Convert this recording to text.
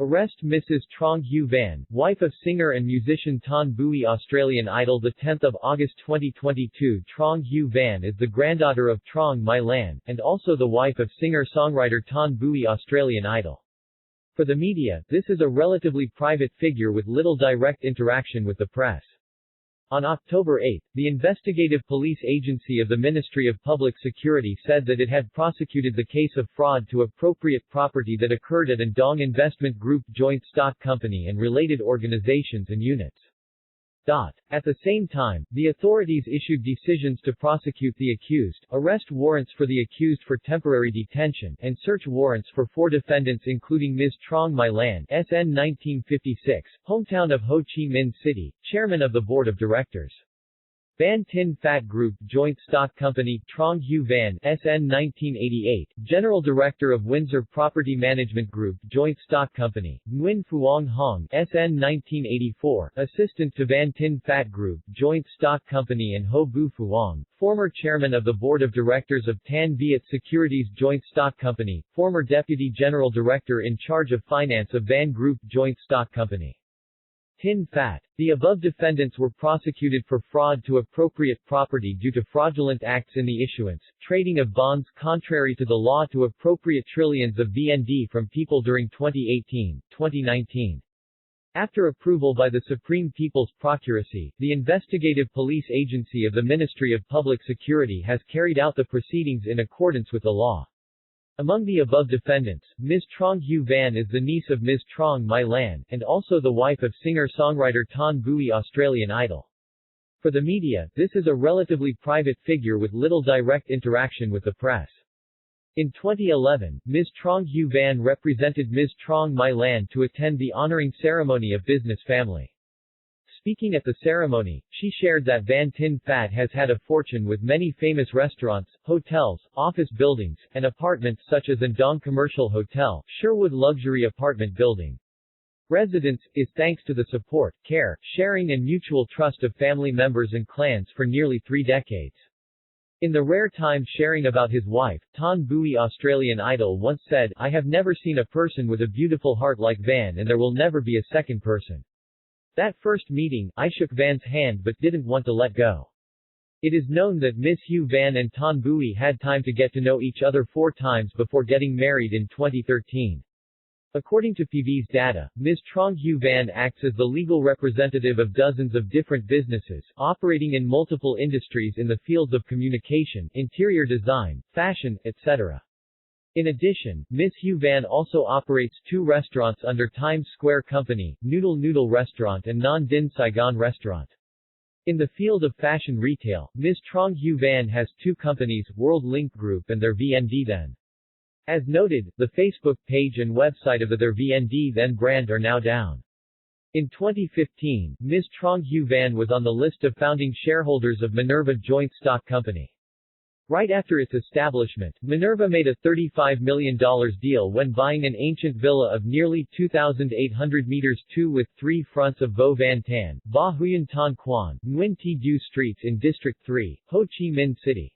Arrest Mrs. Truong Hue Van, wife of singer and musician Thanh Bui Australian Idol. 10 August 2022. Truong Hue Van is the granddaughter of Truong My Lan, and also the wife of singer-songwriter Thanh Bui Australian Idol. For the media, this is a relatively private figure with little direct interaction with the press. On October 8, the Investigative Police Agency of the Ministry of Public Security said that it had prosecuted the case of fraud to appropriate property that occurred at Dong Investment Group Joint Stock Company and related organizations and units. At the same time, the authorities issued decisions to prosecute the accused, arrest warrants for the accused for temporary detention, and search warrants for 4 defendants including Ms. Truong My Lan, SN 1956, hometown of Ho Chi Minh City, chairman of the board of directors. Thinh Phat Group Joint Stock Company, Truong Hue Van, SN 1988, General Director of Windsor Property Management Group Joint Stock Company, Nguyen Phuong Hong, SN 1984, Assistant to Thinh Phat Group Joint Stock Company, and Ho Bu Phuong, former Chairman of the Board of Directors of Viet Securities Joint Stock Company, former Deputy General Director in charge of Finance of Van Group Joint Stock Company. Thinh Phat. The above defendants were prosecuted for fraud to appropriate property due to fraudulent acts in the issuance, trading of bonds contrary to the law to appropriate trillions of VND from people during 2018-2019. After approval by the Supreme People's Procuracy, the Investigative Police Agency of the Ministry of Public Security has carried out the proceedings in accordance with the law. Among the above defendants, Ms. Truong Hue Van is the niece of Ms. Truong My Lan, and also the wife of singer-songwriter Thanh Bui Australian Idol. For the media, this is a relatively private figure with little direct interaction with the press. In 2011, Ms. Truong Hue Van represented Ms. Truong My Lan to attend the honoring ceremony of business family. Speaking at the ceremony, she shared that Thinh Phat has had a fortune with many famous restaurants, hotels, office buildings, and apartments such as Dong Commercial Hotel, Sherwood Luxury Apartment Building. Residence, is thanks to the support, care, sharing and mutual trust of family members and clans for nearly 3 decades. In the rare time sharing about his wife, Thanh Bui Australian Idol once said, "I have never seen a person with a beautiful heart like Van, and there will never be a second person. That first meeting, I shook Van's hand but didn't want to let go." It is known that Ms. Hue Van and Thanh Bui had time to get to know each other 4 times before getting married in 2013. According to PV's data, Ms. Truong Hue Van acts as the legal representative of dozens of different businesses, operating in multiple industries in the fields of communication, interior design, fashion, etc. In addition, Ms. Hue Van also operates 2 restaurants under Times Square Company, Noodle Noodle Restaurant and Non Din Saigon Restaurant. In the field of fashion retail, Ms. Truong Hue Van has 2 companies, World Link Group and Their VND Then. As noted, the Facebook page and website of the Their VND Then brand are now down. In 2015, Ms. Truong Hue Van was on the list of founding shareholders of Minerva Joint Stock Company. Right after its establishment, Minerva made a $35 million deal when buying an ancient villa of nearly 2,800 meters 2 with 3 fronts of Vo Van Tan, Ba Huyen Tan Quan, Nguyen Thi Du streets in District 3, Ho Chi Minh City.